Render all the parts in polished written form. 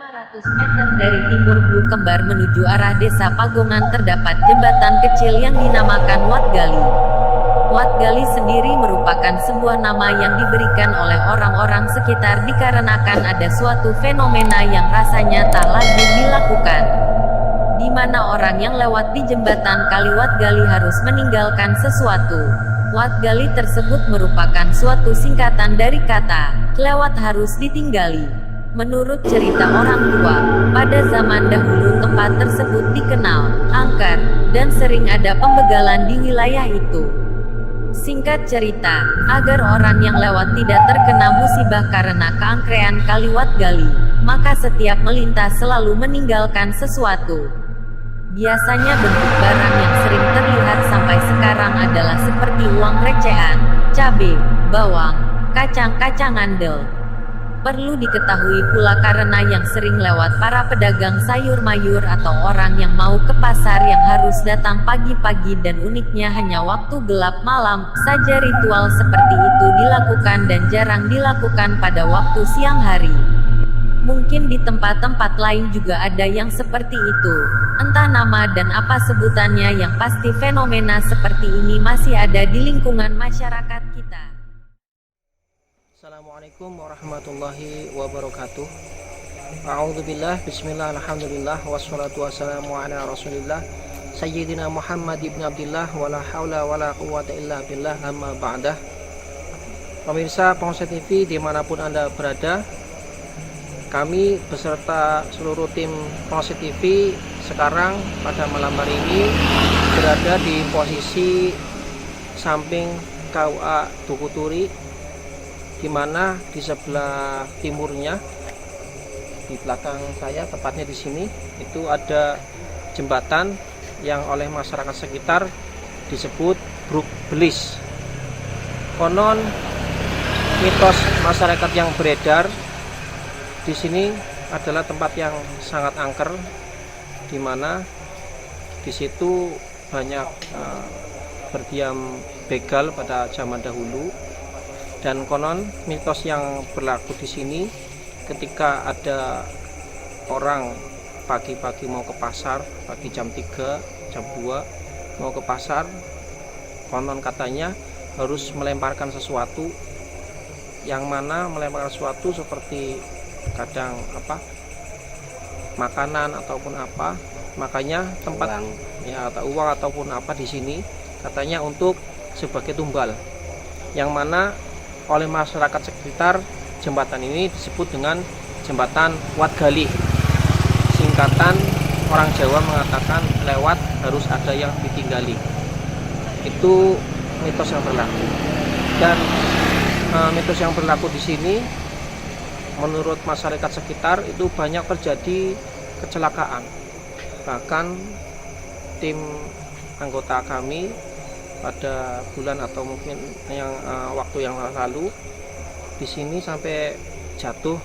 500 meter dari timur Blue Kembar menuju arah desa Pagongan terdapat jembatan kecil yang dinamakan Wat Gali. Wat Gali sendiri merupakan sebuah nama yang diberikan oleh orang-orang sekitar dikarenakan ada suatu fenomena yang rasanya tak lazim dilakukan, di mana orang yang lewat di jembatan kali Wat Gali harus meninggalkan sesuatu. Wat Gali tersebut merupakan suatu singkatan dari kata lewat harus ditinggali. Menurut cerita orang tua, pada zaman dahulu tempat tersebut dikenal angker dan sering ada pembegalan di wilayah itu. Singkat cerita, agar orang yang lewat tidak terkena musibah karena keangkeran kali Wat Gali, maka setiap melintas selalu meninggalkan sesuatu. Biasanya bentuk barang yang sering terlihat sampai sekarang adalah seperti uang recehan, cabai, bawang, kacang-kacangan del. Perlu diketahui pula karena yang sering lewat para pedagang sayur mayur atau orang yang mau ke pasar yang harus datang pagi-pagi dan uniknya hanya waktu gelap malam saja ritual seperti itu dilakukan dan jarang dilakukan pada waktu siang hari. Mungkin di tempat-tempat lain juga ada yang seperti itu. Entah nama dan apa sebutannya, yang pasti fenomena seperti ini masih ada di lingkungan masyarakat kita. Assalamualaikum warahmatullahi wabarakatuh. A'udzubillah, bismillah, alhamdulillah, wassalatu wassalamu ala rasulillah Sayyidina Muhammad ibn Abdillah, wala hawla wala quwwata illa billah, amma ba'dah. Pemirsa Pongse TV dimanapun Anda berada, kami beserta seluruh tim Pongse TV sekarang pada malam hari ini berada di posisi samping KUA Duku Turi, di mana di sebelah timurnya, di belakang saya tepatnya di sini, itu ada jembatan yang oleh masyarakat sekitar disebut Brook Belis. Konon mitos masyarakat yang beredar di sini adalah tempat yang sangat angker, di mana di situ banyak berdiam begal pada zaman dahulu. Dan konon mitos yang berlaku di sini, ketika ada orang pagi-pagi mau ke pasar, pagi jam 3, jam 2 mau ke pasar, konon katanya harus melemparkan sesuatu, yang mana melemparkan sesuatu seperti kadang makanan ataupun apa, makanya tempat uang, ya, atau uang ataupun apa di sini katanya untuk sebagai tumbal, yang mana oleh masyarakat sekitar jembatan ini disebut dengan jembatan Wat Gali. Singkatan orang Jawa mengatakan lewat harus ada yang ditinggali. Itu mitos yang berlaku. Dan mitos yang berlaku di sini, menurut masyarakat sekitar itu banyak terjadi kecelakaan. Bahkan tim anggota kami pada bulan atau mungkin waktu yang lalu di sini sampai jatuh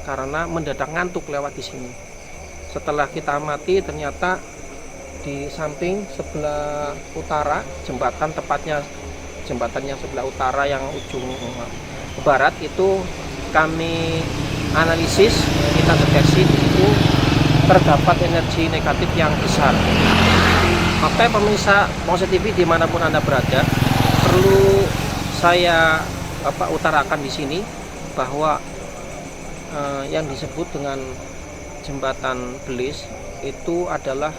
karena mendadak ngantuk lewat di sini. Setelah kita amati, ternyata di samping sebelah utara jembatan, tepatnya jembatannya sebelah utara yang ujung barat, itu kami analisis, kita deteksi di situ terdapat energi negatif yang besar. Maka pemirsa Pongse TV dimanapun Anda berada, perlu saya utarakan di sini bahwa yang disebut dengan jembatan Belis itu adalah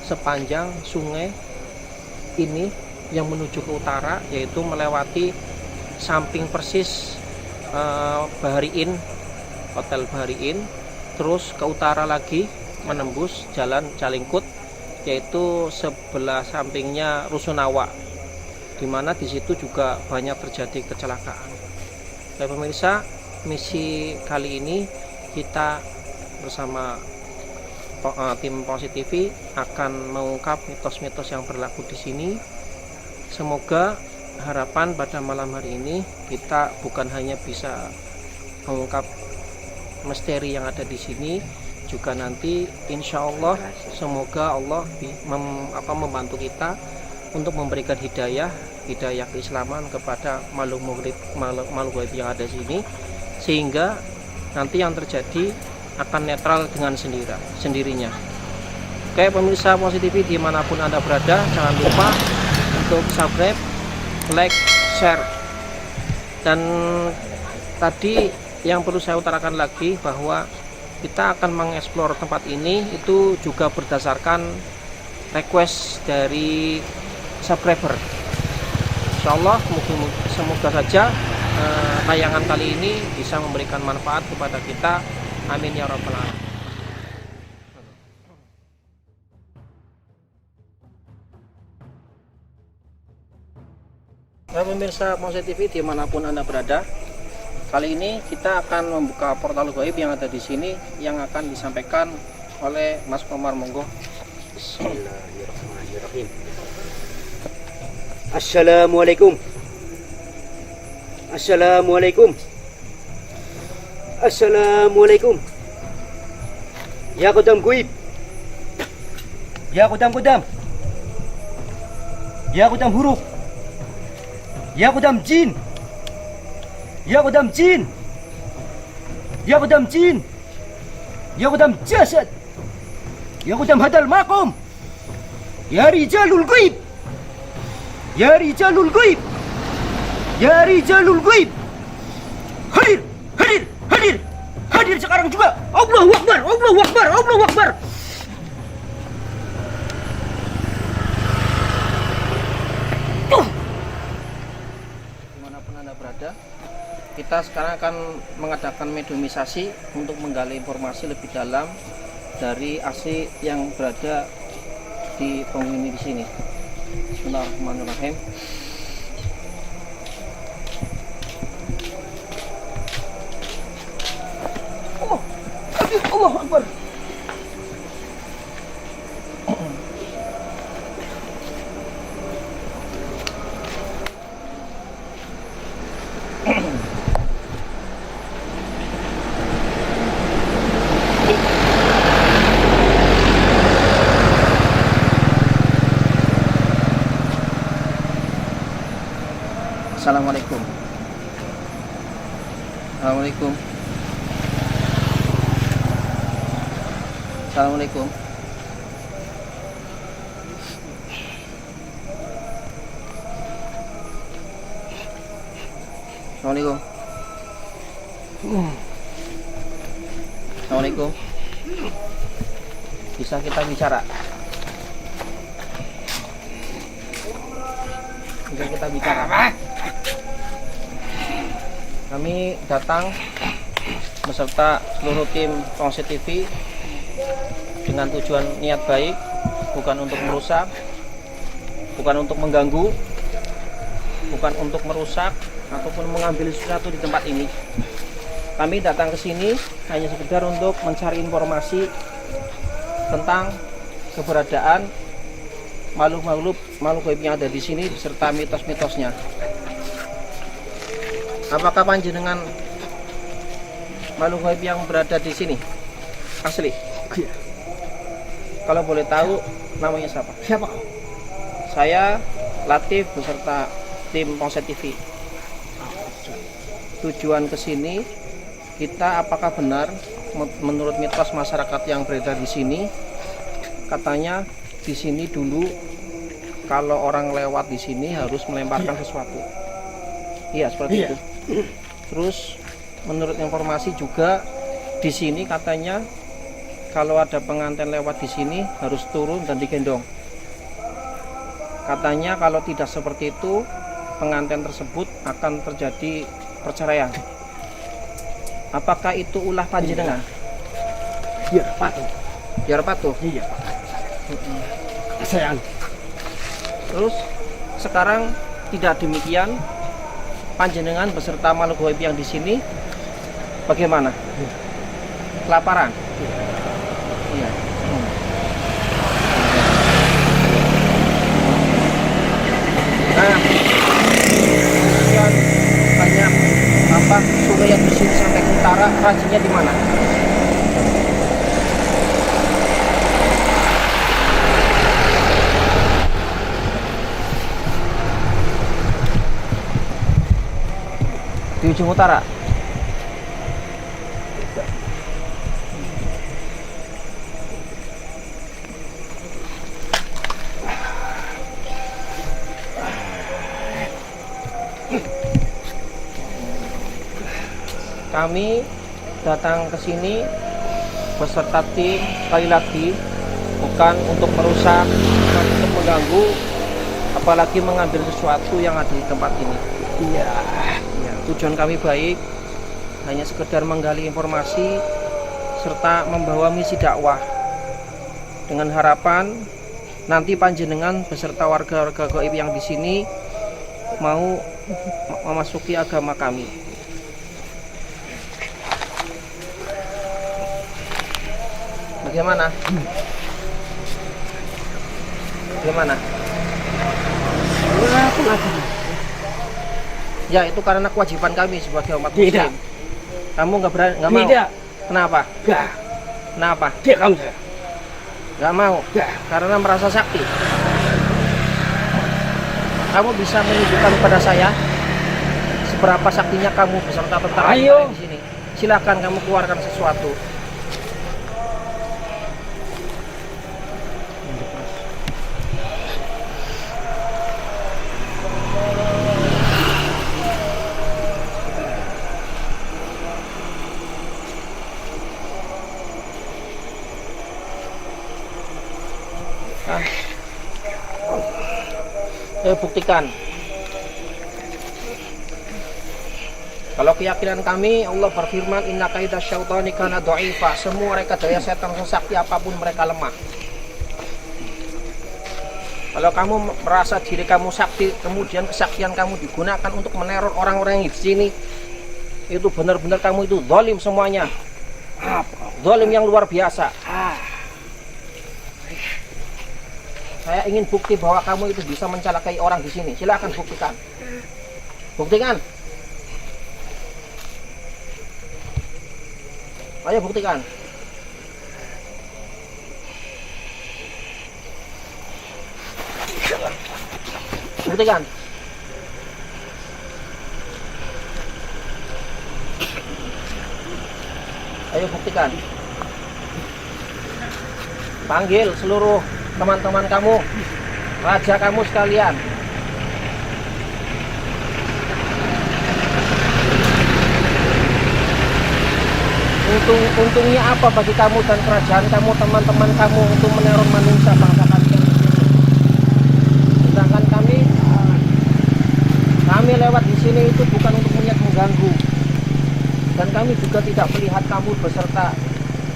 sepanjang sungai ini yang menuju ke utara, yaitu melewati samping persis Bahari Inn, Hotel Bahari Inn, terus ke utara lagi menembus Jalan Calingkut, yaitu sebelah sampingnya Rusunawa, di mana di situ juga banyak terjadi kecelakaan. Baik pemirsa, misi kali ini kita bersama tim Pongse TV akan mengungkap mitos-mitos yang berlaku di sini. Semoga harapan pada malam hari ini kita bukan hanya bisa mengungkap misteri yang ada di sini, juga nanti insya Allah semoga Allah membantu kita untuk memberikan hidayah keislaman kepada makhluk gaib yang ada di sini, sehingga nanti yang terjadi akan netral dengan sendirinya. Oke pemirsa Mosi TV dimanapun Anda berada, jangan lupa untuk subscribe, like, share. Dan tadi yang perlu saya utarakan lagi bahwa kita akan mengeksplor tempat ini itu juga berdasarkan request dari subscriber. Insyaallah semoga saja tayangan kali ini bisa memberikan manfaat kepada kita. Amin ya rabbal alamin. Ya pemirsa Mosi TV dimanapun Anda berada, kali ini kita akan membuka portal gaib yang ada di sini yang akan disampaikan oleh Mas Komar. Monggo. Bismillahirrahmanirrahim. Assalamualaikum. Assalamualaikum. Assalamualaikum. Ya Qudam Gaib. Ya Qudam. Ya Qudam huruf. Ya Qudam jin. Ya Qudam jin. Ya Qudam jin. Ya Qudam jasad. Ya Qudam hadal makom. Ya Rijalul Gaib. Ya Rijalul Gaib. Ya Rijalul Gaib. Hadir sekarang juga. Allahu Akbar. Allahu Akbar. Allahu Akbar. Dimanapun Anda berada, kita sekarang akan mengadakan mediumisasi untuk menggali informasi lebih dalam dari asli yang berada di penghuni di sini. Bismillahirrahmanirrahim. Allahu Akbar. Assalamualaikum. Assalamualaikum. Assalamualaikum. Assalamualaikum. Assalamualaikum. Bisa kita bicara? Bisa kita bicara? Kami datang beserta seluruh tim Mosi TV dengan tujuan niat baik, bukan untuk merusak, bukan untuk mengganggu, bukan untuk merusak ataupun mengambil sesuatu di tempat ini. Kami datang ke sini hanya sekedar untuk mencari informasi tentang keberadaan makhluk gaib yang ada di sini beserta mitos-mitosnya. Apakah panjenengan makhluk gaib yang berada di sini asli? Kalau boleh tahu namanya siapa? Siapa? Saya Latif beserta tim Mosi TV. Tujuan ke sini kita apakah benar menurut mitos masyarakat yang beredar di sini, katanya di sini dulu kalau orang lewat di sini harus melemparkan sesuatu. Iya, seperti itu. Terus menurut informasi juga di sini katanya kalau ada pengantin lewat di sini harus turun dan digendong. Katanya kalau tidak seperti itu pengantin tersebut akan terjadi perceraian. Apakah itu ulah panjenengan? Biar patuh. Biar patuh. Iya. Sayang. Terus sekarang tidak demikian, panjenengan beserta makhluk gaib yang di sini bagaimana? Kelaparan? Iya. Nah, kemudian banyak sungai yang di sini sampai ke utara, rajinnya di mana? Di ujung utara. Kami datang ke sini beserta tim sekali lagi bukan untuk merusak, bukan untuk mengganggu, apalagi mengambil sesuatu yang ada di tempat ini. Iya. Ya, tujuan kami baik, hanya sekedar menggali informasi serta membawa misi dakwah dengan harapan nanti panjenengan beserta warga-warga gaib yang di sini mau memasuki agama kami. Bagaimana? Bagaimana? Ya, itu karena kewajiban kami sebagai umat Tidak. muslim. Kamu nggak berani, nggak mau? Tidak. Kenapa? Enggak. Kenapa? Tidak kamu saya. Nggak mau? Enggak. Karena merasa sakti. Kamu bisa menunjukkan kepada saya seberapa saktinya kamu beserta tentara Ayo. di sini. Silakan kamu keluarkan sesuatu. Buktikan. Kalau keyakinan kami, Allah berfirman, inna kaida syaitani kana dha'ifa. Semua mereka daya setan sesakti apapun mereka lemah. Kalau kamu merasa diri kamu sakti, kemudian kesaktian kamu digunakan untuk meneror orang-orang yang di sini, itu benar-benar kamu itu zalim semuanya. Zalim yang luar biasa. Saya ingin bukti bahwa kamu itu bisa mencelakai orang di sini. Silakan buktikan. Buktikan. Ayo buktikan. Buktikan. Ayo buktikan. Panggil seluruh teman-teman kamu, raja kamu sekalian. Untungnya apa bagi kamu dan kerajaan kamu, teman-teman kamu untuk meneror manusia bangsa kalian? Sedangkan kami lewat di sini itu bukan untuk niat mengganggu, dan kami juga tidak melihat kamu beserta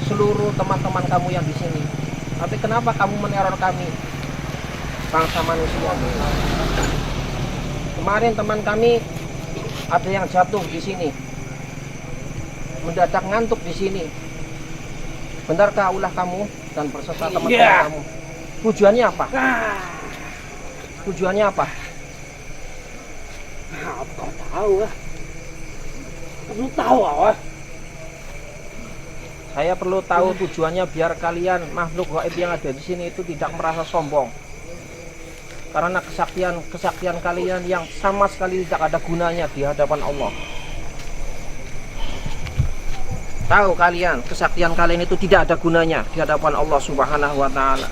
seluruh teman-teman kamu yang di sini. Tapi kenapa kamu meneror kami, bangsa manusia? Kemarin teman kami ada yang jatuh di sini, mendadak ngantuk di sini. Benarkah ulah kamu dan berserta teman-teman kamu? Tujuannya apa? Tujuannya apa? Kau tahu lah. Kamu tahu ah. Saya perlu tahu tujuannya biar kalian makhluk gaib yang ada di sini itu tidak merasa sombong. Karena kesaktian kalian yang sama sekali tidak ada gunanya di hadapan Allah. Tahu kalian, kesaktian kalian itu tidak ada gunanya di hadapan Allah Subhanahu wa taala.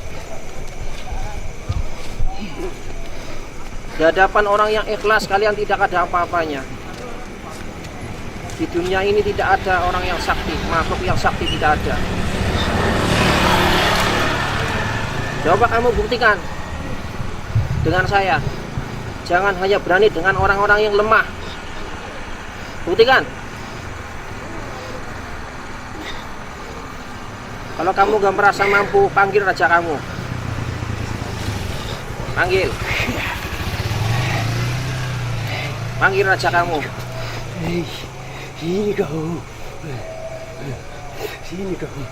Di hadapan orang yang ikhlas kalian tidak ada apa-apanya. Di dunia ini tidak ada orang yang sakti, makhluk yang sakti tidak ada. Coba kamu buktikan dengan saya. Jangan hanya berani dengan orang-orang yang lemah. Buktikan. Kalau kamu gak merasa mampu, panggil raja kamu. Panggil. Panggil raja kamu. Sini kau. Sini kau.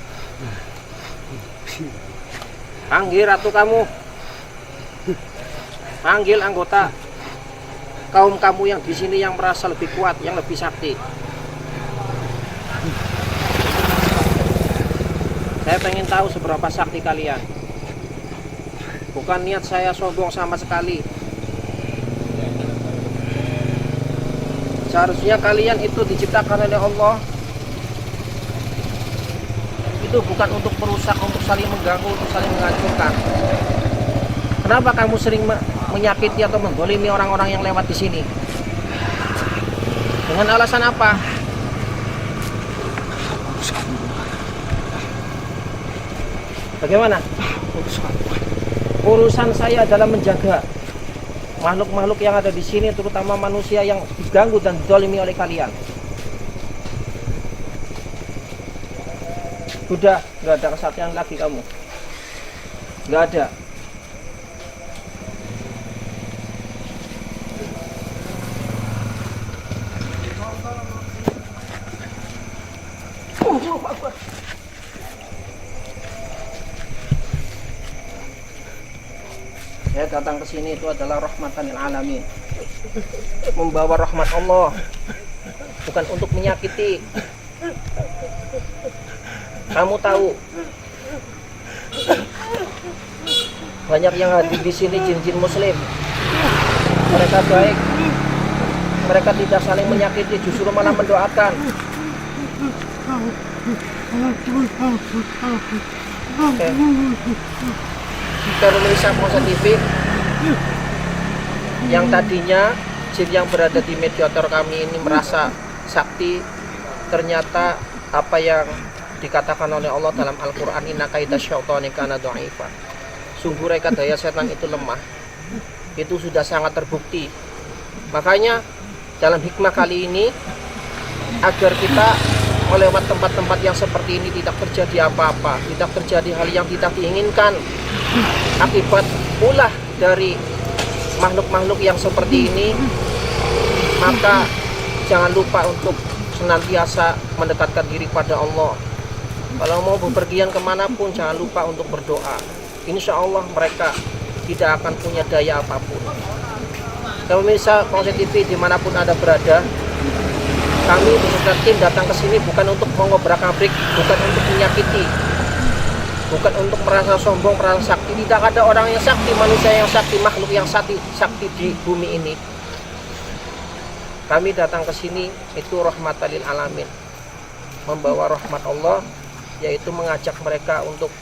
Sini. Panggil ratu kamu. Panggil anggota kaum kamu yang di sini yang merasa lebih kuat, yang lebih sakti. Saya pengen tahu seberapa sakti kalian. Bukan niat saya sombong sama sekali. Seharusnya kalian itu diciptakan oleh Allah itu bukan untuk merusak, untuk saling mengganggu, untuk saling menghancurkan. Kenapa kamu sering menyakiti atau mendolimi orang-orang yang lewat di sini? Dengan alasan apa? Bagaimana? Urusan saya adalah menjaga makhluk-makhluk yang ada di sini, terutama manusia yang diganggu dan dizalimi oleh kalian. Sudah, nggak ada kesatian lagi kamu. Nggak ada. Saya datang ke sini itu adalah rahmatan lil alamin. Membawa rahmat Allah, bukan untuk menyakiti. Kamu tahu, banyak yang hadir di sini jin-jin muslim. Mereka baik. Mereka tidak saling menyakiti, justru malah mendoakan. Oke. Pemirsa Monster TV, yang tadinya jin yang berada di mediator kami ini merasa sakti, ternyata apa yang dikatakan oleh Allah dalam Al-Quran, inna kaida syaitani kana dha'ifa, sungguh reka daya setan itu lemah, itu sudah sangat terbukti. Makanya dalam hikmah kali ini, agar kita melewat tempat-tempat yang seperti ini tidak terjadi apa-apa, tidak terjadi hal yang tidak diinginkan akibat ulah dari makhluk-makhluk yang seperti ini, maka jangan lupa untuk senantiasa mendekatkan diri pada Allah. Kalau mau bepergian kemanapun, jangan lupa untuk berdoa. Insya Allah mereka tidak akan punya daya apapun. Pemirsa Monster TV dimanapun Anda berada, kami beserta tim datang ke sini bukan untuk mengobrak-abrik, bukan untuk menyakiti, bukan untuk merasa sombong, merasa sakti. Tidak ada orang yang sakti, manusia yang sakti, makhluk yang sakti di bumi ini. Kami datang ke sini itu rahmatan lil alamin, membawa rahmat Allah, yaitu mengajak mereka untuk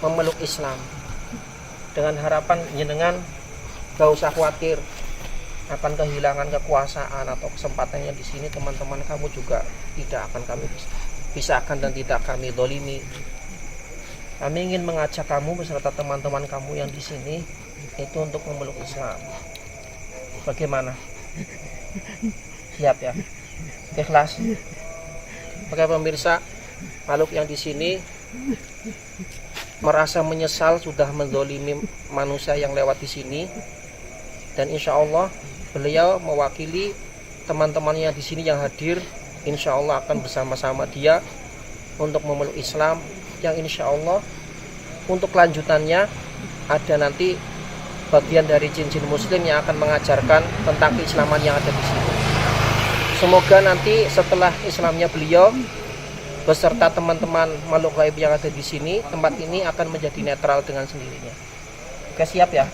memeluk Islam, dengan harapan jenengan gak usah khawatir akan kehilangan kekuasaan atau kesempatannya di sini. Teman-teman kamu juga tidak akan kami pisahkan dan tidak kami dolimi. Kami ingin mengajak kamu beserta teman-teman kamu yang di sini itu untuk memeluk Islam. Bagaimana? Siap ya? Ikhlas? Oke pemirsa, makhluk yang di sini merasa menyesal sudah mendolimi manusia yang lewat di sini, dan insya Allah beliau mewakili teman-temannya di sini yang hadir, insya Allah akan bersama-sama dia untuk memeluk Islam, yang insya Allah untuk kelanjutannya ada nanti bagian dari jin-jin muslim yang akan mengajarkan tentang keislaman yang ada di sini. Semoga nanti setelah Islamnya beliau beserta teman-teman makhluk gaib yang ada di sini, tempat ini akan menjadi netral dengan sendirinya. Oke, siap ya?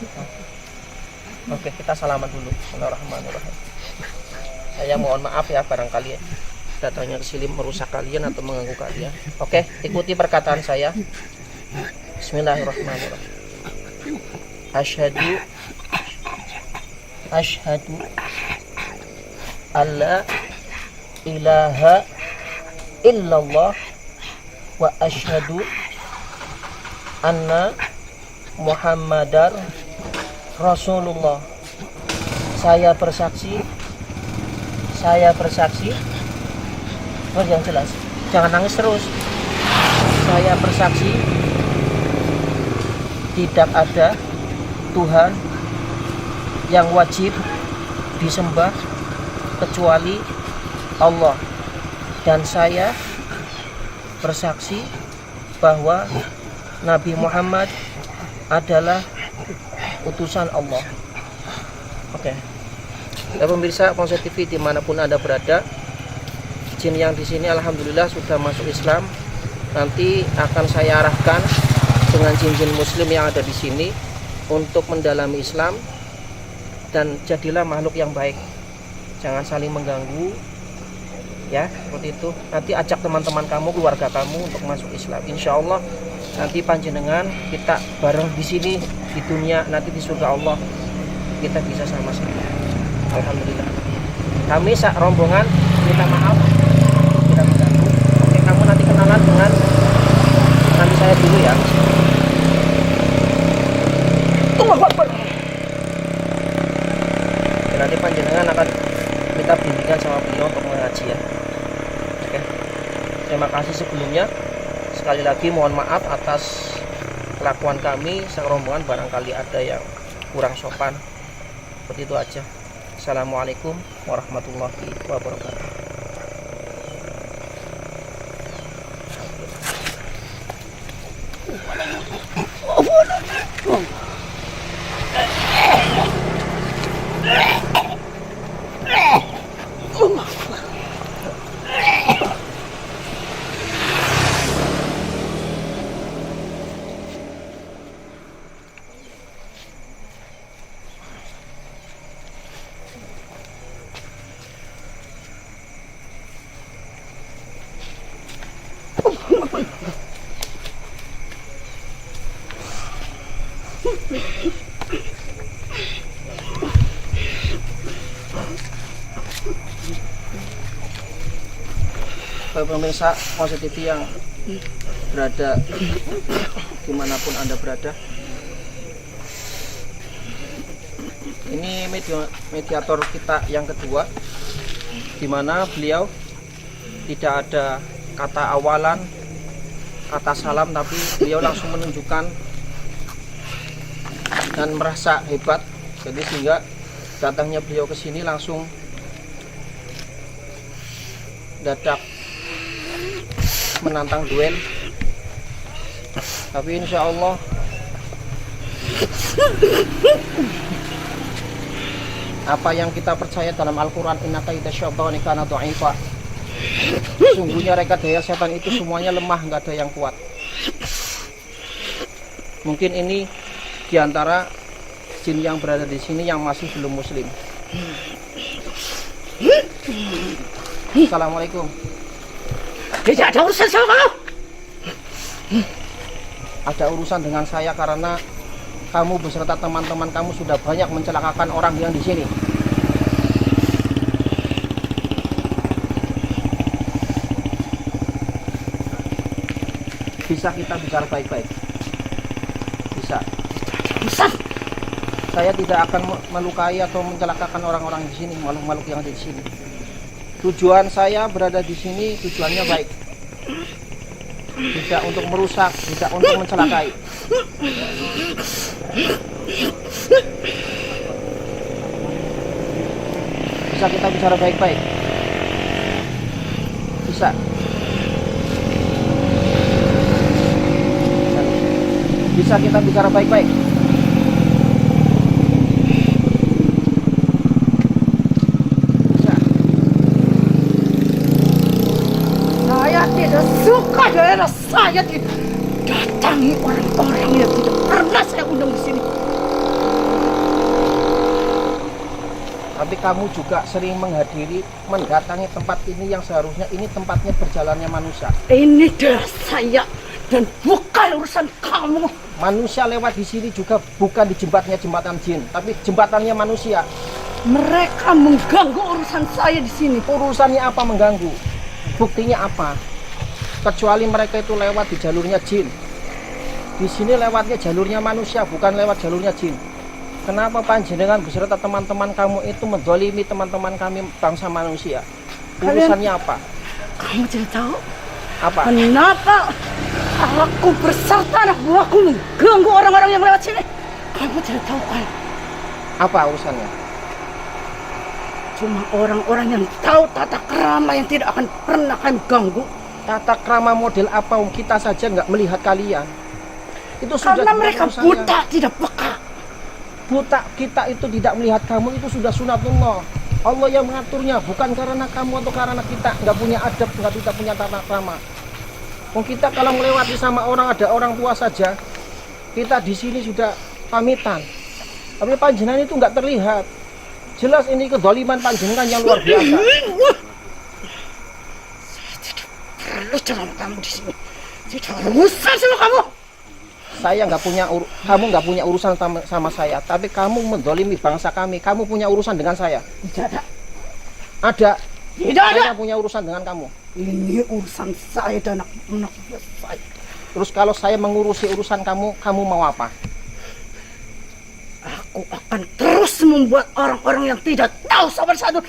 Oke, kita salaman dulu. Bismillahirrahmanirrahim. Saya mohon maaf ya barangkali datangnya ke sini merusak kalian atau mengganggu kalian. Oke, ikuti perkataan saya. Bismillahirrahmanirrahim. Asyhadu alla ilaha illallah wa asyhadu anna Muhammadar Rasulullah. Saya bersaksi. Oh, yang jelas, jangan nangis terus. Saya bersaksi tidak ada Tuhan yang wajib disembah kecuali Allah, dan saya bersaksi bahwa Nabi Muhammad adalah utusan Allah. Oke. Ya pemirsa Monster TV dimanapun Anda berada, jin yang di sini alhamdulillah sudah masuk Islam. Nanti akan saya arahkan dengan jin-jin muslim yang ada di sini untuk mendalami Islam, dan jadilah makhluk yang baik. Jangan saling mengganggu. Ya, seperti itu. Nanti ajak teman-teman kamu, keluarga kamu untuk masuk Islam. Insya Allah nanti panjenengan kita bareng di sini di dunia, nanti di surga Allah kita bisa sama-sama. Alhamdulillah. Kami sak rombongan minta maaf tidak mengganggu. Oke, kamu nanti kenalan dengan nanti saya dulu ya. Allahu Akbar. Ya, nanti panjenengan akan minta bimbingan sama beliau untuk mengaji ya. Oke. Terima kasih sebelumnya. Sekali lagi mohon maaf atas kelakuan kami serombongan, barangkali ada yang kurang sopan. Seperti itu aja. Assalamualaikum warahmatullahi wabarakatuh. Pemirsa Positif yang berada dimanapun Anda berada, ini mediator kita yang kedua, dimana beliau tidak ada kata awalan, kata salam, tapi beliau langsung menunjukkan dan merasa hebat. Jadi sehingga datangnya beliau ke sini langsung dadak menantang duel. Tapi insya Allah apa yang kita percaya dalam Al-Quran, innaka idza syaitani kana dha'ifa, sungguhnya rekayasa setan itu semuanya lemah, nggak ada yang kuat. Mungkin ini diantara jin yang berada di sini yang masih belum muslim. Assalamualaikum. Tidak ada urusan sama kamu. Ada urusan dengan saya karena kamu beserta teman-teman kamu sudah banyak mencelakakan orang yang di sini. Bisa kita bicara baik-baik? Bisa. Saya tidak akan melukai atau mencelakakan orang-orang di sini, makhluk-makhluk yang ada di sini. Tujuan saya berada di sini tujuannya baik, tidak untuk merusak, tidak untuk mencelakai. Bisa kita bicara baik-baik? Bisa. Bisa kita bicara baik-baik? Tidak suka daerah saya didatangi orang-orang yang tidak pernah saya undang di sini. Tapi kamu juga sering mendatangi tempat ini yang seharusnya ini tempatnya berjalannya manusia. Ini daerah saya dan bukan urusan kamu. Manusia lewat di sini juga bukan di jembatan jin, tapi jembatannya manusia. Mereka mengganggu urusan saya di sini. Urusannya apa mengganggu? Buktinya apa? Kecuali mereka itu lewat di jalurnya jin. Di sini lewatnya jalurnya manusia, bukan lewat jalurnya jin. Kenapa panjenengan beserta teman-teman kamu itu menzalimi teman-teman kami bangsa manusia? Urusannya apa? Kamu tidak tahu? Apa? Kenapa aku beserta anak buahku mengganggu orang-orang yang lewat sini? Kamu tidak tahu kan? Apa urusannya? Cuma orang-orang yang tahu tata krama yang tidak akan pernah kami ganggu. Tata krama model apa? Kita saja nggak melihat kalian. Itu sudah karena mereka buta, tidak peka. Buta kita itu tidak melihat kamu itu sudah sunatullah. Allah yang mengaturnya, bukan karena kamu atau karena kita nggak punya adab, nggak kita punya tata krama. Kita kalau melewati sama orang, ada orang tua saja, kita di sini sudah pamitan. Tapi panjenengan itu nggak terlihat. Jelas ini kedzaliman panjenengan yang luar biasa. Perlu ceramah kamu di sini. Tidak urusan sama kamu. Saya nggak punya kamu nggak punya urusan sama saya, tapi kamu mendolimi bangsa kami. Kamu punya urusan dengan saya. Tidak ada. Ada. Tidak ada. Saya punya urusan dengan kamu. Ini urusan saya dan anak-anak saya. Terus kalau saya mengurusi urusan kamu, kamu mau apa? Aku akan terus membuat orang-orang yang tidak tahu sopan santun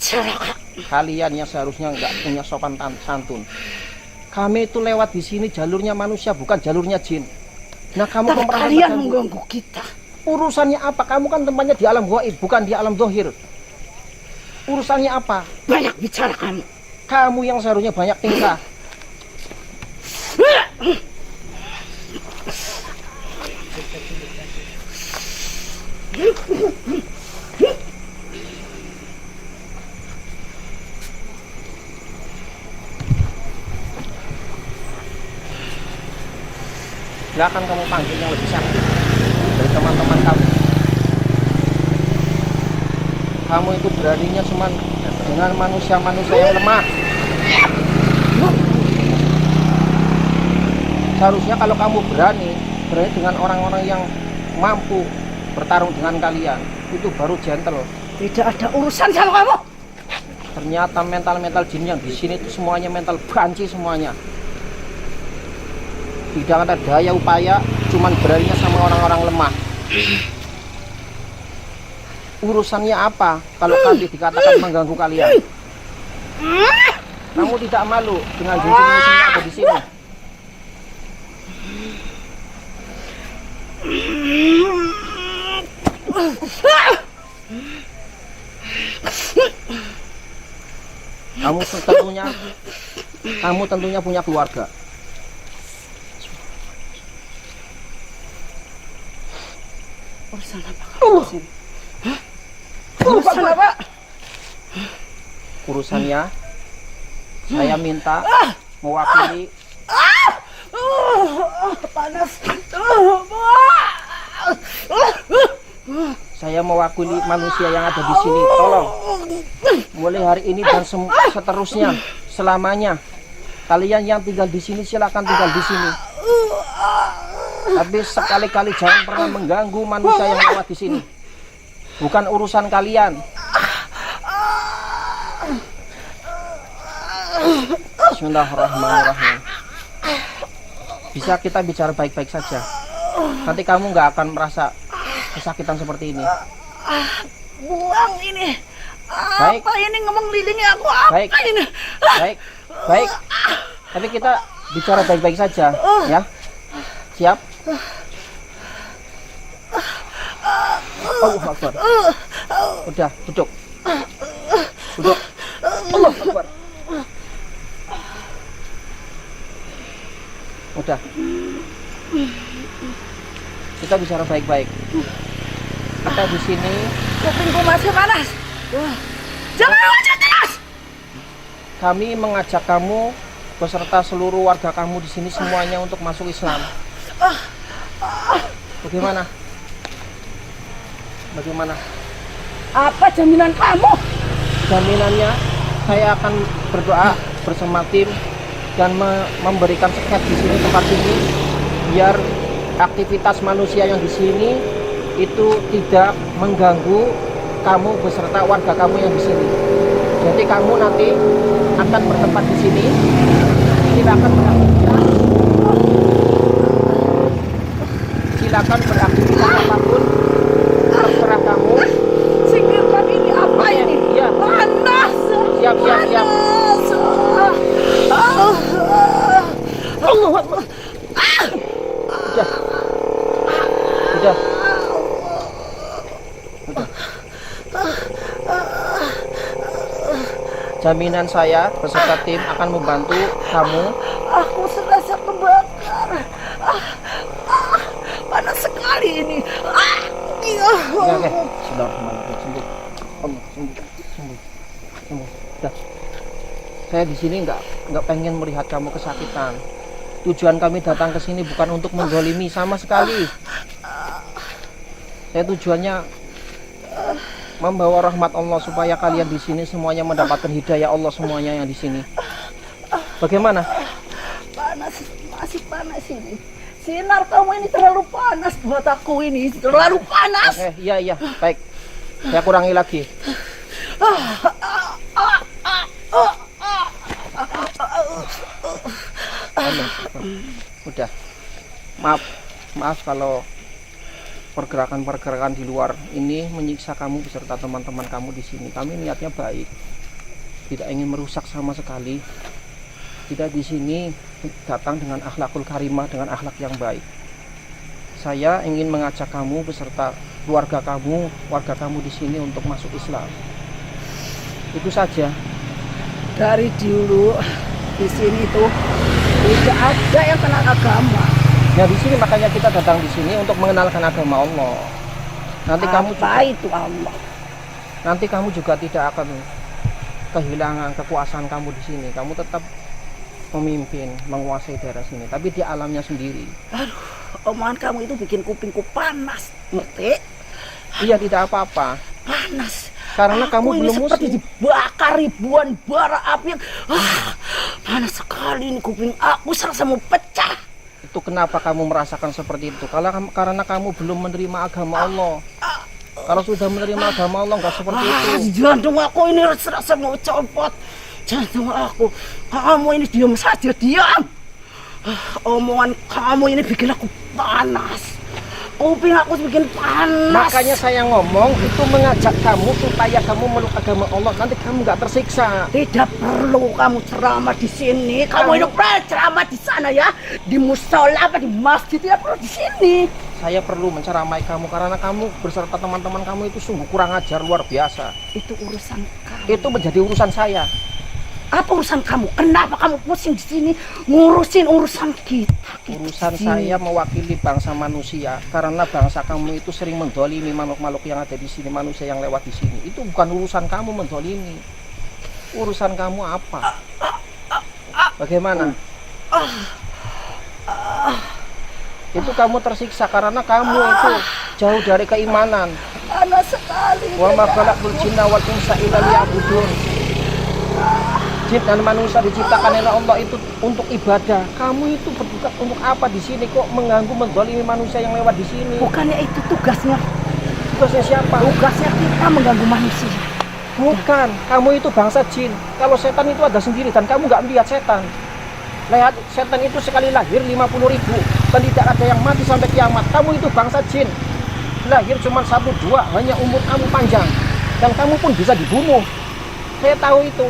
celaka. Kalian yang seharusnya nggak punya sopan santun. Kami itu lewat di sini jalurnya manusia, bukan jalurnya jin. Nah, kamu Tapi kalian mengganggu kita. Urusannya apa? Kamu kan tempatnya di alam gaib, bukan di alam zahir. Urusannya apa? Banyak bicara kamu. Kamu yang seharusnya banyak tingkah. Silakan kamu panggil yang lebih sakti dari teman-teman kamu. Kamu itu beraninya cuma dengan manusia-manusia yang lemah. Seharusnya kalau kamu berani dengan orang-orang yang mampu bertarung dengan kalian, itu baru gentle. Tidak ada urusan sama kamu. Ternyata mental-mental jin yang di sini itu semuanya mental banci semuanya. Tidak ada daya upaya, cuman beraninya sama orang-orang lemah. Urusannya apa kalau kami dikatakan mengganggu kalian? Kamu tidak malu dengan jin-jin yang ada di sini? Kamu tentunya punya keluarga. Urusan apa kamu sini? Urusan apa? Urusannya saya minta mewakili. Panas. Saya mewakili manusia yang ada di sini. Tolong, mulai hari ini dan seterusnya, selamanya, kalian yang tinggal di sini silakan tinggal di sini. Tapi sekali-kali jangan pernah mengganggu manusia yang lewat di sini. Bukan urusan kalian. Bismillahirrahmanirrahim. Bisa kita bicara baik-baik saja. Nanti kamu nggak akan merasa kesakitan seperti ini. Buang ini. Baik. Apa ini ngelilingi aku? Apa Baik. ini? Baik. Tapi kita bicara baik-baik saja, ya. Siap? Allahu Akbar. Udah, duduk. Duduk. Allahu Akbar. Udah. Kita bicara baik-baik. Kita di sini. Kupingku masih panas. Jangan wajah jelas. Kami mengajak kamu beserta seluruh warga kamu di sini semuanya untuk masuk Islam. Bagaimana? Bagaimana? Apa jaminan kamu? Jaminannya saya akan berdoa bersama tim dan memberikan seket di sini tempat ini biar aktivitas manusia yang di sini itu tidak mengganggu kamu beserta warga kamu yang di sini. Jadi kamu nanti akan bertempat di sini, silakan beraktivitas. Silakan beraktivitas apapun, terserah kamu. Singkirkan ini apa ini? Iya. Panas. Siap. Allah Akbar. Udah. Jaminan saya beserta tim akan membantu kamu. Aku serasa kebakar. Panas sekali ini. Oke. Sudah, sembuh. Udah. Saya di sini nggak pengen melihat kamu kesakitan. Tujuan kami datang ke sini bukan untuk menggolimi sama sekali. Saya tujuannya membawa rahmat Allah supaya kalian di sini semuanya mendapatkan hidayah Allah semuanya yang di sini. Bagaimana? Panas, masih panas ini. Sinar kamu ini terlalu panas buat aku ini. Terlalu panas. Oke, iya, baik. Saya kurangi lagi. Udah. Maaf kalau pergerakan-pergerakan di luar ini menyiksa kamu beserta teman-teman kamu di sini. Kami niatnya baik, tidak ingin merusak sama sekali. Kita di sini datang dengan akhlakul karimah, dengan akhlak yang baik. Saya ingin mengajak kamu beserta keluarga kamu, warga kamu di sini untuk masuk Islam. Itu saja. Dari dulu di sini tuh tidak ada yang kenal agama. Nah di sini makanya kita datang di sini untuk mengenalkan agama Allah. Nanti kamu juga, itu Allah? nanti kamu juga tidak akan kehilangan kekuasaan kamu di sini. Kamu tetap memimpin, menguasai daerah sini, tapi di alamnya sendiri. Aduh, omongan kamu itu bikin kupingku panas, ngerti? Iya, tidak apa-apa. Panas. Karena Aku kamu ini belum seperti muslim. dibakar ribuan bara api yang panas sekali ini kuping aku, serasa mau pecah. Itu kenapa kamu merasakan seperti itu? Karena kamu belum menerima agama Allah. Kalau sudah menerima agama Allah nggak seperti itu. Jantung aku ini serasa mau copot. Jantung aku. Kamu ini diam saja, diam. Omongan kamu ini bikin aku panas. Kuping aku bikin panas. Makanya saya ngomong itu mengajak kamu supaya kamu meluk agama Allah. Nanti kamu nggak tersiksa. Tidak perlu kamu ceramah di sini. Kamu ini perlu ceramah di sana ya, di musola apa di masjid, tidak perlu di sini. Saya perlu menceramai kamu karena kamu beserta teman-teman kamu itu sungguh kurang ajar luar biasa. Itu urusan kamu. Itu menjadi urusan saya. Apa urusan kamu? Kenapa kamu pusing di sini ngurusin urusan kita? Urusan saya mewakili bangsa manusia karena bangsa kamu itu sering mendolimi makhluk-makhluk yang ada di sini, manusia yang lewat di sini. Itu bukan urusan kamu mendolimi. Urusan kamu apa? Bagaimana? Itu kamu tersiksa karena kamu itu jauh dari keimanan. Panas sekali. Wa ma khalaqtul jinna wal insa illa liya'budun. Jin dan manusia diciptakan oleh Allah itu untuk ibadah. Kamu itu bertugas untuk apa di sini? Kok mengganggu, menzalimi manusia yang lewat di sini? Bukannya itu tugasnya? Tugasnya siapa? Tugasnya kita mengganggu manusia. Bukan. Kamu itu bangsa jin. Kalau setan itu ada sendiri dan kamu nggak melihat setan. Lihat, setan itu sekali lahir 50.000 dan tidak ada yang mati sampai kiamat. Kamu itu bangsa jin. Lahir cuma 1-2, hanya umur kamu panjang dan kamu pun bisa dibunuh. Saya tahu itu.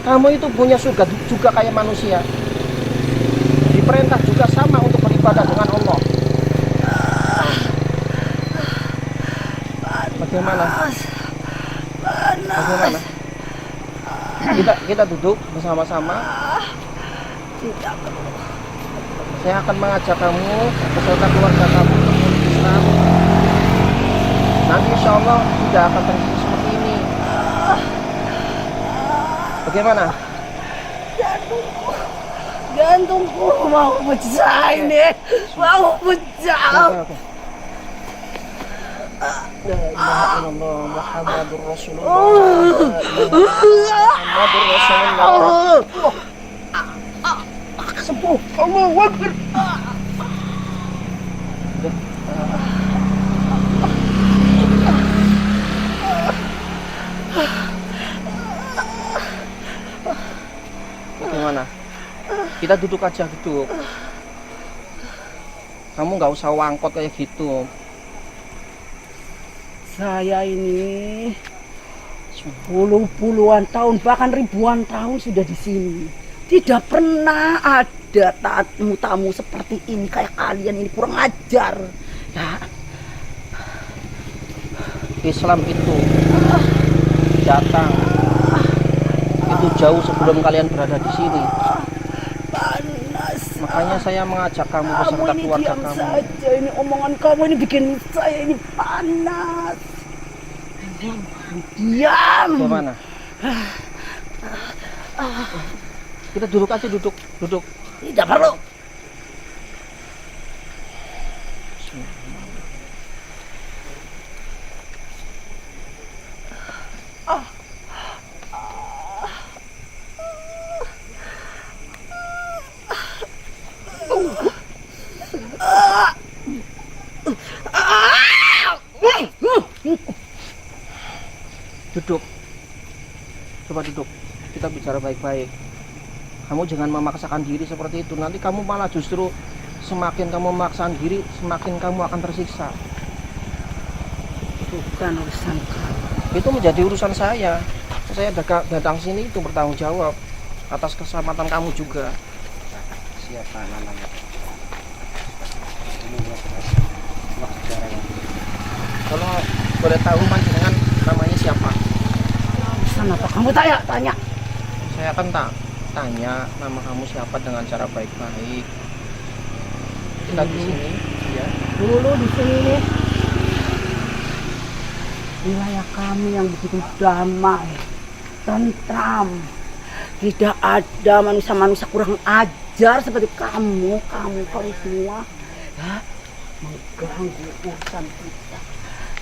Kamu itu punya surga juga kayak manusia. Diperintah juga sama untuk beribadah dengan Allah. Bagaimana? Bagaimana? Kita duduk bersama-sama. Tidak perlu. Saya akan mengajak kamu beserta keluarga kamu untuk masuk Islam. Nanti insya Allah tidak akan terjadi seperti ini. Bagaimana? Jantungku mau pecah ini, mau pecah. La ilaha illallah Muhammadur Rasulullah. Muhammadur Rasulullah. Sembuh. Allahu Akbar. Bagaimana? Kita duduk aja, duduk. Kamu nggak usah wangkot kayak gitu. Saya ini puluhan tahun, bahkan ribuan tahun sudah di sini. Tidak pernah ada tamu-tamu seperti ini kayak kalian ini, kurang ajar. Ya. Islam itu datang itu jauh sebelum kalian berada di sini. Panas. Makanya saya mengajak kamu beserta ini keluarga diam kamu. saja, ini omongan kamu ini bikin saya ini panas. Diam. Bagaimana? Kita duduk aja, duduk. Tidak perlu. Duduk. Coba duduk. Kita bicara baik-baik. Kamu jangan memaksakan diri seperti itu. Nanti kamu malah justru semakin kamu memaksakan diri, semakin kamu akan tersiksa. Bukan urusan kamu. Itu menjadi urusan saya. Saya datang sini itu bertanggung jawab atas keselamatan kamu juga. Siapa namanya? Kalau boleh tahu panjenengan namanya siapa? Urusan apa kamu tanya? Saya akan tanya nama kamu siapa dengan cara baik-baik. Kita di sini, ya. Dulu di sini nih, wilayah kami yang begitu damai, tentram. Tidak ada manusia-manusia kurang ajar seperti kamu semua, ya, mengganggu urusan kita.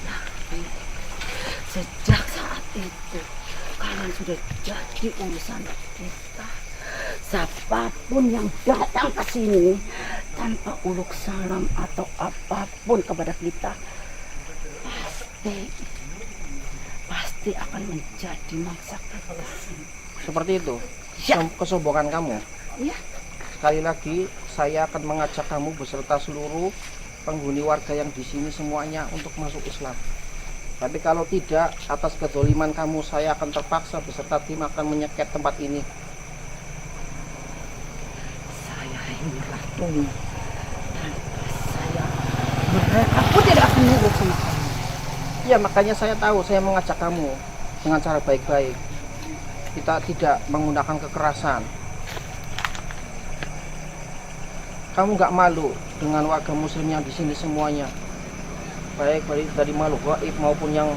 Tapi sejak saat itu kalian sudah jadi urusan kita. Siapapun yang datang ke sini tanpa uluk salam atau apapun kepada kita pasti akan menjadi mangsa kita. Seperti itu. Ya. Kesombongan kamu. Ya. Sekali lagi saya akan mengajak kamu beserta seluruh penghuni warga yang di sini semuanya untuk masuk Islam. Tapi kalau tidak, atas kedoliman kamu, saya akan terpaksa beserta tim akan menyeket tempat ini. Saya ini ratunya. Mereka pun tidak akan nurut sama kamu. Ya, makanya saya tahu, saya mengajak kamu dengan cara baik-baik. Kita tidak menggunakan kekerasan. Kamu nggak malu dengan warga muslim yang di sini semuanya, baik dari makhluk gaib maupun yang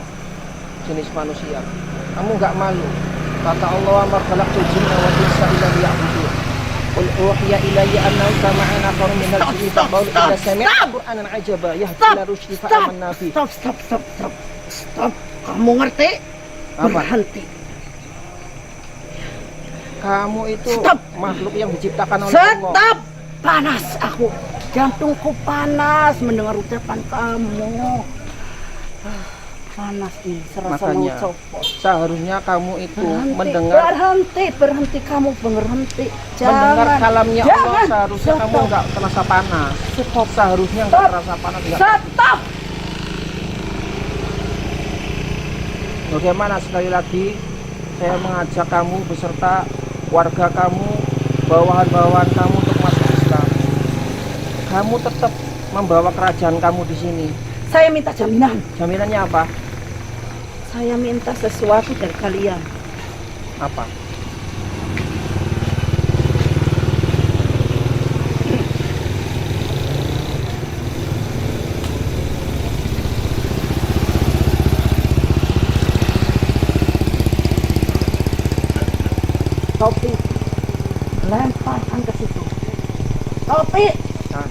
jenis manusia. Kamu nggak malu. Kata Allah, "Ma khalaqtul jinna wal insa illa liya'budun. Qul uhiya ilayya annahu sami'a nafarun minal jinni faqalu idza sami'a qur'anan ajaba yahdi ila rusydi fa amanna bi." Stop. Kamu ngerti? Apa? Berhenti. Kamu itu Stop. makhluk yang diciptakan oleh Allah. Stop. Panas aku. Jantungku panas mendengar ucapan kamu. Panas nih, serasa mau Makanya copot. seharusnya kamu itu mendengar Berhenti kamu berhenti. mendengar kalamnya Allah. Jangan. Seharusnya Stop. kamu nggak terasa panas. Stop. Seharusnya nggak terasa panas. Stop. Bagaimana sekali lagi saya mengajak kamu beserta warga kamu, bawahan-bawahan kamu untuk masuk Islam. Kamu tetap membawa kerajaan kamu di sini. Saya minta jaminan. Jaminannya apa? Saya minta sesuatu dari kalian. Apa? Topi, lemparkan ke situ. Topi, Jangan.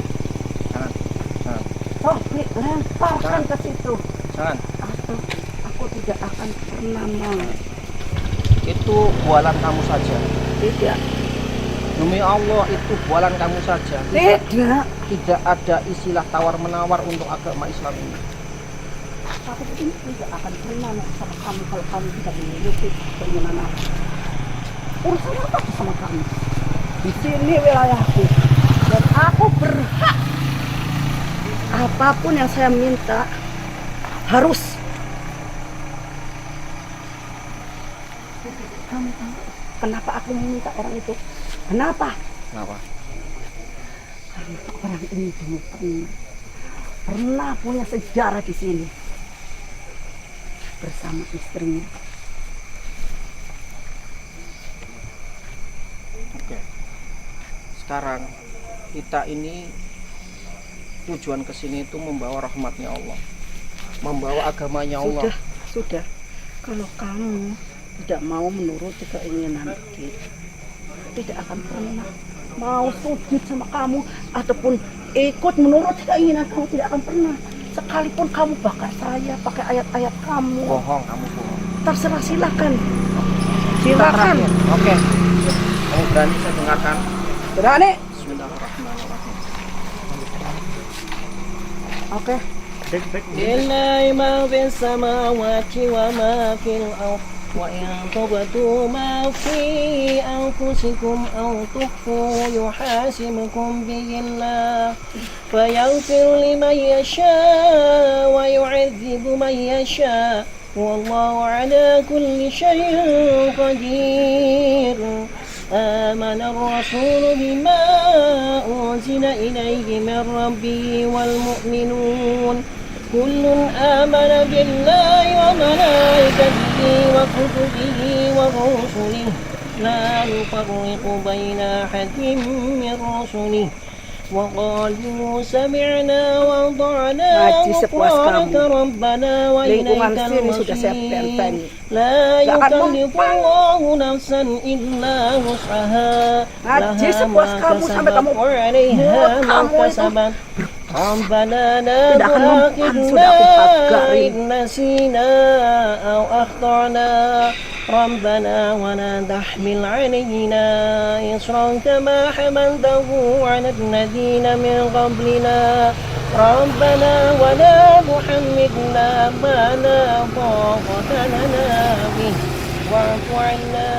topi, lemparkan ke situ. Jangan. Atau aku tidak akan pernah mau. Itu bualan kamu saja. Tidak. Demi Allah, itu bualan kamu saja. Tidak ada istilah tawar-menawar untuk agama Islam ini. Aku ini tidak akan pernah mau sama kamu kalau kamu tidak memiliki keinginan aku. Urusan apa sama kamu? Di sini wilayahku dan aku berhak. Apapun yang saya minta harus. Kamu tahu kenapa aku meminta orang itu? Kenapa? Kenapa? Karena orang ini dulu pernah punya sejarah di sini bersama istrinya. Oke. Sekarang kita ini tujuan kesini itu membawa rahmatnya Allah, membawa agamanya Allah. Sudah. Kalau kamu tidak mau menuruti keinginan kita, tidak akan pernah mau sujud sama kamu ataupun ikut menuruti keinginan kamu, tidak akan pernah. Sekalipun kamu bakar saya pakai ayat-ayat kamu, Bohong, kamu bohong. terserah, silakan. Kita terakhir. Oke. Kamu berani saya dengarkan? Berani? Bismillahirrahmanirrahim. Oke. Lillahi ma fis samawati wa ma fil ardh وإن تبدوا ما في أنفسكم أو تخفوا يحاسبكم به الله فيغفر لمن يشاء ويعذب من يشاء والله على كل شيء قدير آمن الرسول بما أنزل إليه من ربه والمؤمنون كل آمن بالله وملائكته وكتبه ورسله لا نفرق بين أحد من رسله وقالوا سمعنا وأطعنا غفرانك ربنا وإليك المصير لا يكلف الله نفسا إلا وسعها لها ما كسبت وعليها ما اكتسبت ربنا لا تؤاخذنا إن نسينا أو أخطأنا ربنا ولا تحمل علينا إصرا كما حملته على الذين من قبلنا ربنا ولا تحملنا ما لا طاقة لنا به واعف عنا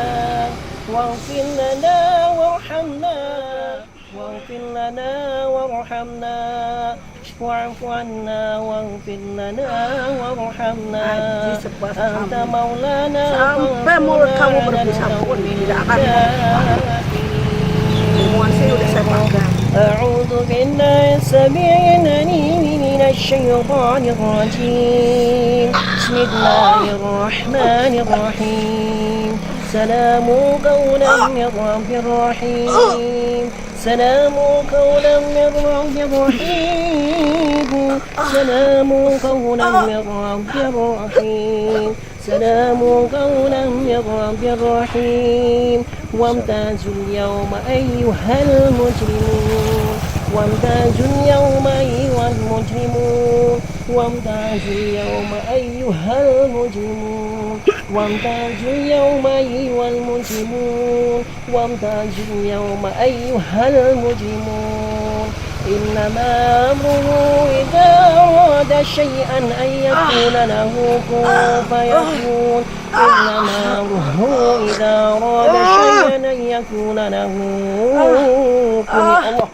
واغفر لنا وارحمنا واغفر لنا وارحمنا واعف عنا واغفر لنا وارحمنا أنت مولانا sampai mulut kamu berbusa pun tidak akan ilmuwan saya udah saya pegang. أعوذ بالله السميع العليم من الشيطان الرجيم بسم الله الرحمن الرحيم سلام قولا من رب رحيم سلام قولا من رب رحيم سلام قولا من رب رحيم سلام قولا من رب رحيم وامتازوا اليوم أيها المجرمون وامتازوا اليوم أيها المجرمون وامتازوا اليوم أيها المجرمون وامتازوا اليوم أيها المجرمون وامتازوا اليوم أيها المجرمون إنما أمره إذا أراد شيئا أن يقول له كن فيكون إنما أمره إذا أراد شيئا أن يكون له كن الله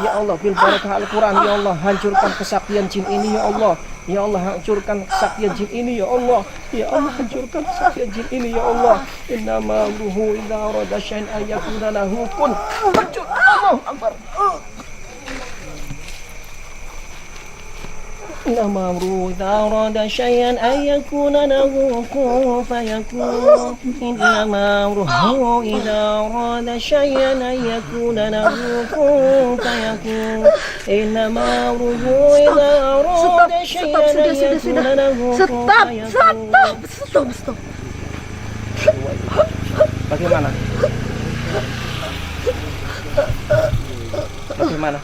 Ya Allah, bil barakah Al-Quran, ya Allah, hancurkan kesaktian jin ini, ya Allah. Ya Allah, hancurkan kesaktian jin ini, ya Allah. Ya Allah, hancurkan kesaktian jin ini, ya Allah. Innama amruhu idza arada syai'an ay yakuna lahu kun. Hancur. Allahu Akbar. إنما أمره إذا أراد شيئا أن يكون له كن فيكون إنما أمره إذا أراد شيئا أن يكون له كن فيكون إنما أمره إذا أراد شيئا أن يكون له كن فيكون Stop. Bagaimana? Bagaimana?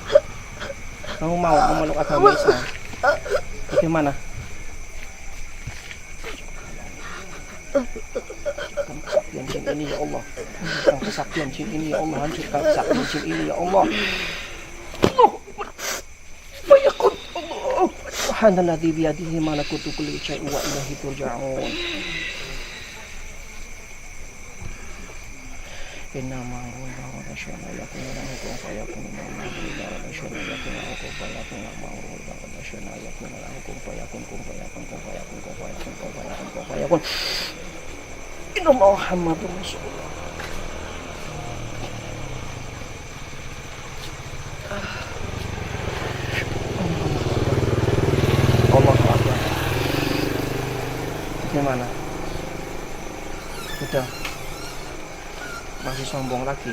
Kamu mau memeluk agama Islam? Bagaimana? Kesaktian jin ini ya Allah. Kesaktian jin ini ya Allah. Hancurkan kesaktian jin ini ya Allah. Fayakun Allah. Subhanalladzi biyadihi malakutu kulli syai'in wa ilaihi turja'un. Innama amruhu idza arada syai'an an yakuna lahu kun fayakun. Innama amruhu idza arada syai'an an yakuna lahu kun fayakun. Innama amruhu idza arada syai'an an yakuna lahu kun fayakun. Inna Muhammadur Rasulullah. Allah Akbar. Bagaimana? Sudah. Masih sombong lagi.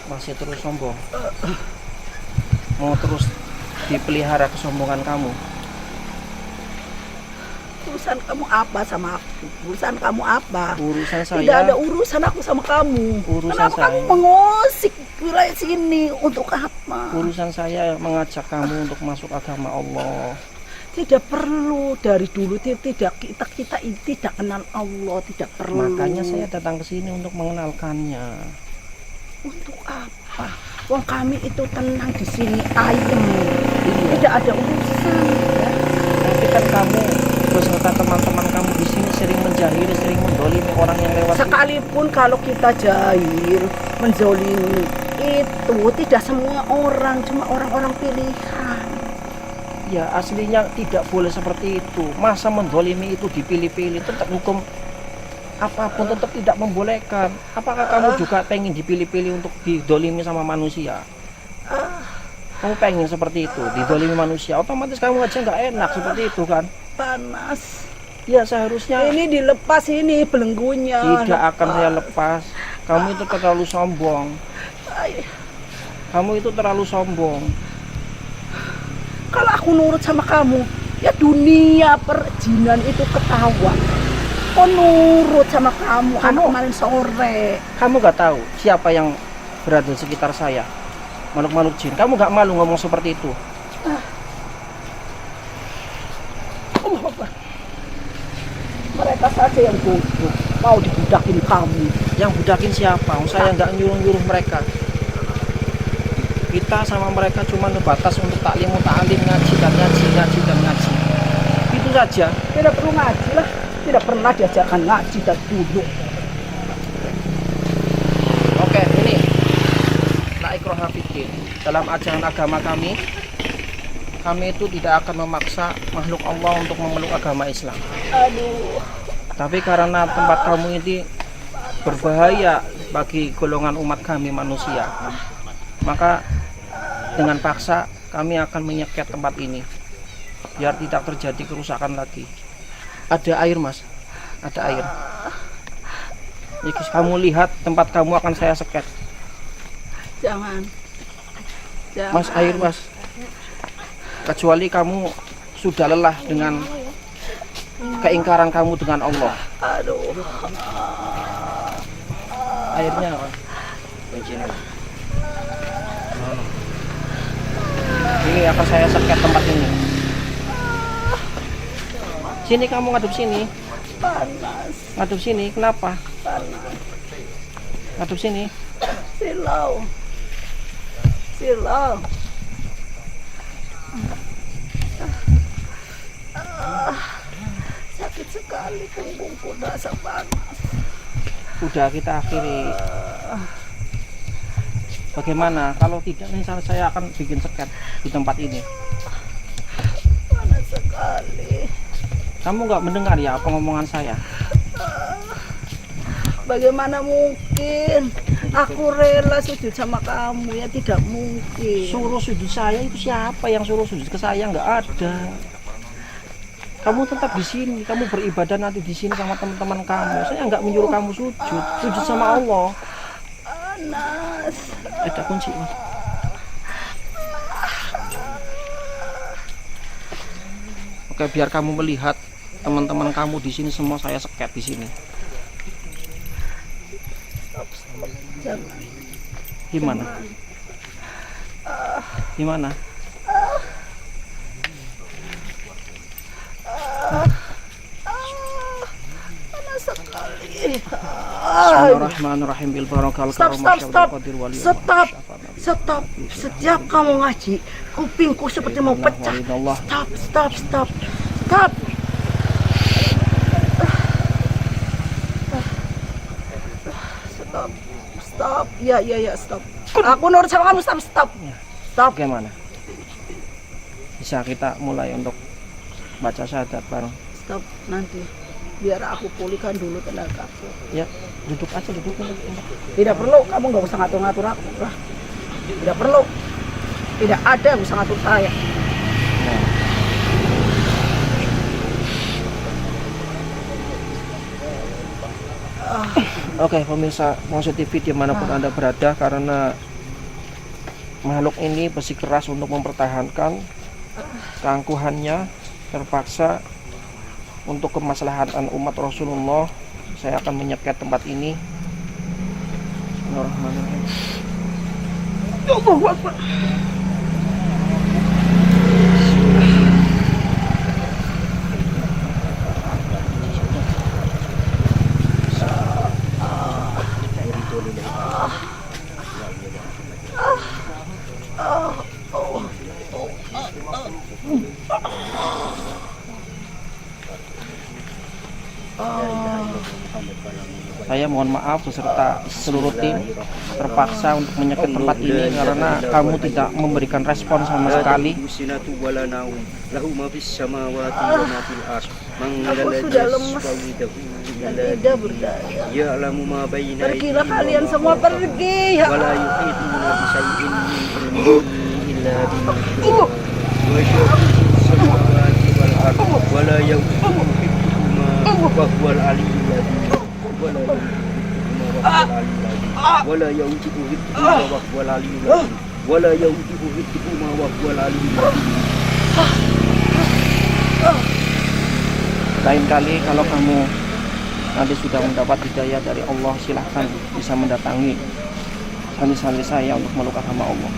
Masih terus sombong. Mau terus dipelihara kesombongan kamu. Urusan kamu apa sama aku? Urusan kamu apa? Urusan saya. Tidak ada urusan aku sama kamu. Urusan Kenapa saya. kamu mengusik wilayah sini untuk apa? Urusan saya mengajak kamu untuk masuk agama Allah. Tidak perlu, dari dulu tidak kita ini tidak kenal Allah, tidak perlu. Makanya saya datang ke sini untuk mengenalkannya. Untuk apa? Wong kami itu tenang di sini, ayem. Tidak ada urusan. Nanti kan kamu beserta teman-teman kamu di sini sering menjahili, sering mendolimi orang yang lewat. Sekalipun kalau kita jahil, menzolimi, itu tidak semua orang, cuma orang-orang pilihan. Ya aslinya tidak boleh seperti itu. Masa mendolimi itu dipilih-pilih, tetap hukum apapun tetap tidak membolehkan. Apakah kamu juga pengen dipilih-pilih untuk didolimi sama manusia? Kamu pengen seperti itu, didolimi manusia, otomatis kamu aja nggak enak seperti itu kan? Panas. Ya seharusnya Ini dilepas ini belenggunya. tidak akan saya lepas. Kamu itu terlalu sombong. Ay, Kamu itu terlalu sombong. kalau aku nurut sama kamu, ya dunia perjinan itu ketawa. Kok nurut sama kamu, anak kemarin sore. Kamu nggak tahu siapa yang berada di sekitar saya, makhluk-makhluk jin. Kamu nggak malu ngomong seperti itu? Allah Akbar. Mereka saja yang bodoh, mau dibudakin kamu. Yang budakin siapa? Saya nggak nyuruh-nyuruh mereka. Kita sama mereka cuma ngebatas untuk taklim, ngaji dan ngaji. Itu saja. Tidak perlu ngaji lah, tidak pernah diajarkan ngaji dan duduk. Oke, ini la ikraha fiddin. Dalam ajaran agama kami itu tidak akan memaksa makhluk Allah untuk memeluk agama Islam. Aduh, Tapi karena tempat kamu ini berbahaya bagi golongan umat kami manusia, maka dengan paksa kami akan menyeket tempat ini biar tidak terjadi kerusakan lagi. Ada air, Mas. Ada air. Jika kamu lihat tempat kamu akan saya seket. jangan. Mas, air, Mas. Kecuali kamu sudah lelah dengan keingkaran kamu dengan Allah. Aduh, Airnya Mas. Ini akan saya seket tempat ini. Sini kamu ngadep sini. panas, Ngadep sini. Kenapa? panas. Ngadep sini. Silau, silau. Sakit sekali punggungku, dasar panas. Udah kita akhiri. Bagaimana kalau tidak misalnya saya akan bikin seket di tempat ini. Panas sekali. Kamu nggak mendengar ya apa ngomongan saya? Bagaimana mungkin aku rela sujud sama kamu, ya tidak mungkin. Suruh sujud saya itu siapa yang suruh sujud ke saya? Nggak ada. Kamu tetap di sini, kamu beribadah nanti di sini sama teman-teman kamu. Saya nggak menyuruh kamu sujud sama Allah. Panas. Ada kunci, Mas. Oke, biar kamu melihat teman-teman kamu di sini semua saya seket di sini. Jangan. Gimana? Gimana? Panas sekali. Bismillahirrahmanirrahim. Bil barakal Stop, karamah stop, stop. qadir wali Stop. Stop. Setiap kamu ngaji, kupingku seperti mau pecah. Stop, stop, stop. Stop. Stop. Stop. Ya, stop. Aku nurut sama kamu, stop, stop. Stop. Bagaimana? Bisa kita mulai untuk baca syahadat bareng. Stop nanti. Biar aku pulihkan dulu tenagaku. Ya, duduk aja, duduk. Tidak perlu, kamu nggak usah ngatur-ngatur aku lah. Tidak perlu. Tidak ada yang bisa ngatur saya. Oke, pemirsa Mongso TV dimanapun Anda berada, karena makhluk ini bersikeras untuk mempertahankan keangkuhannya, terpaksa untuk kemaslahatan umat Rasulullah, saya akan menyeket tempat ini. Bismillahirrahmanirrahim. Allahu Akbar. Saya mohon maaf beserta seluruh tim terpaksa untuk menyekat tempat ini karena kamu tidak memberikan respon sama sekali. Aku sudah lemes dan tidak berdaya. Pergilah kalian semua, pergi. Ya Lain kali kalau kamu nanti sudah mendapat hidayah dari Allah, silahkan bisa mendatangi sani-sani saya untuk melukat hamba Allah.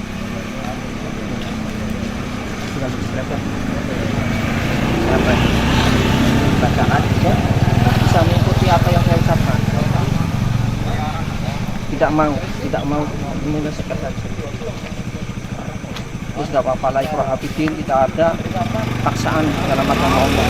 Bacaan bisa mengikuti apa yang saya ucapkan. Tidak mau menyelesaikan saja. Terus tidak apa-apa lah, ikhwan hafidin, tidak ada paksaan dalam agama Allah.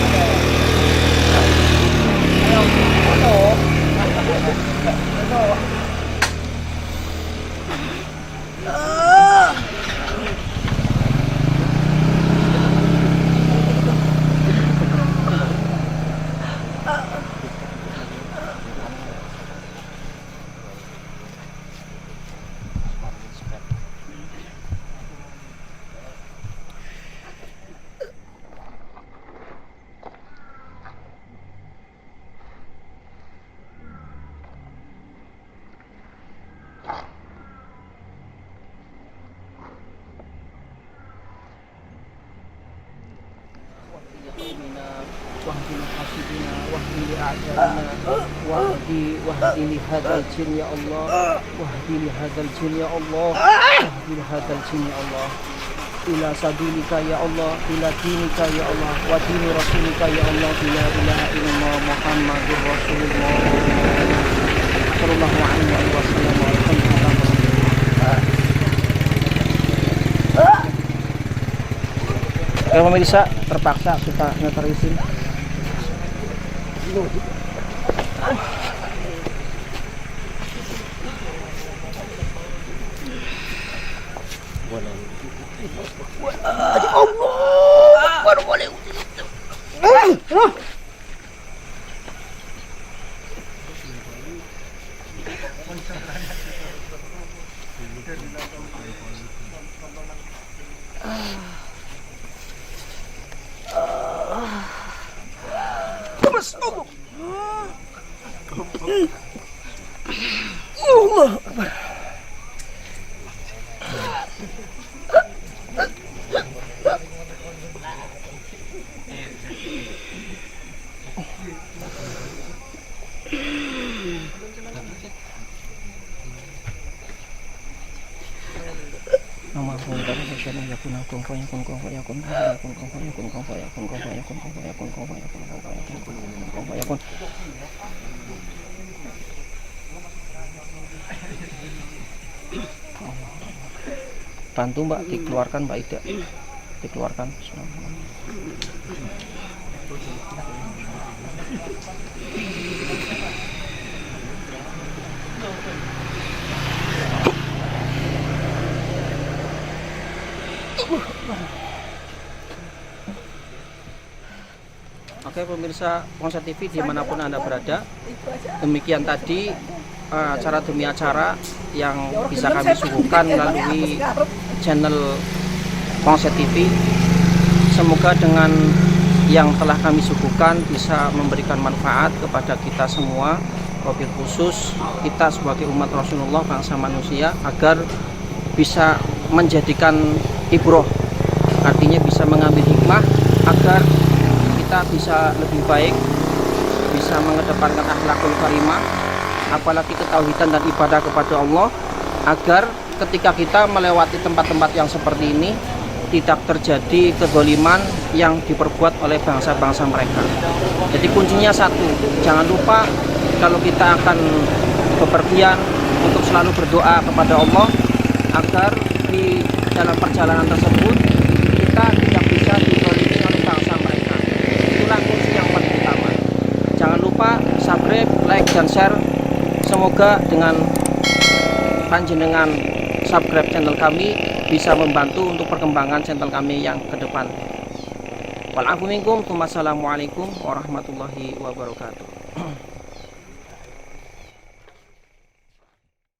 Wahdi li hadzal jin ya Allah, wahdi li hadzal jin ya Allah, wahdi li hadzal jin ya Allah, ila sabilika ya Allah, ila dinika ya Allah, wa dini rasulika ya Allah, la ilaha illallah Muhammadur Rasulullah sallallahu alaihi wasallam. Pemirsa terpaksa kita ngetarisin. Bantu Mbak, dikeluarkan Mbak Ida, dikeluarkan. Oke pemirsa Ponsel TV dimanapun Anda berada, demikian tadi acara demi acara yang bisa kami suguhkan melalui channel Ponsel TV. Semoga dengan yang telah kami suguhkan bisa memberikan manfaat kepada kita semua, wabil khusus kita sebagai umat Rasulullah, bangsa manusia, agar bisa menjadikan ibroh, artinya bisa mengambil hikmah agar kita bisa lebih baik, bisa mengedepankan akhlakul karimah, apalagi ketauhidan dan ibadah kepada Allah, agar ketika kita melewati tempat-tempat yang seperti ini tidak terjadi kezaliman yang diperbuat oleh bangsa-bangsa mereka. Jadi kuncinya satu, jangan lupa kalau kita akan bepergian untuk selalu berdoa kepada Allah agar di dalam perjalanan tersebut kita tidak bisa dizalimi oleh bangsa mereka. Itulah kunci yang paling utama. Jangan lupa dan share. Semoga dengan panjenengan subscribe channel kami bisa membantu untuk perkembangan channel kami yang ke depan. Wassalamualaikum warahmatullahi wabarakatuh.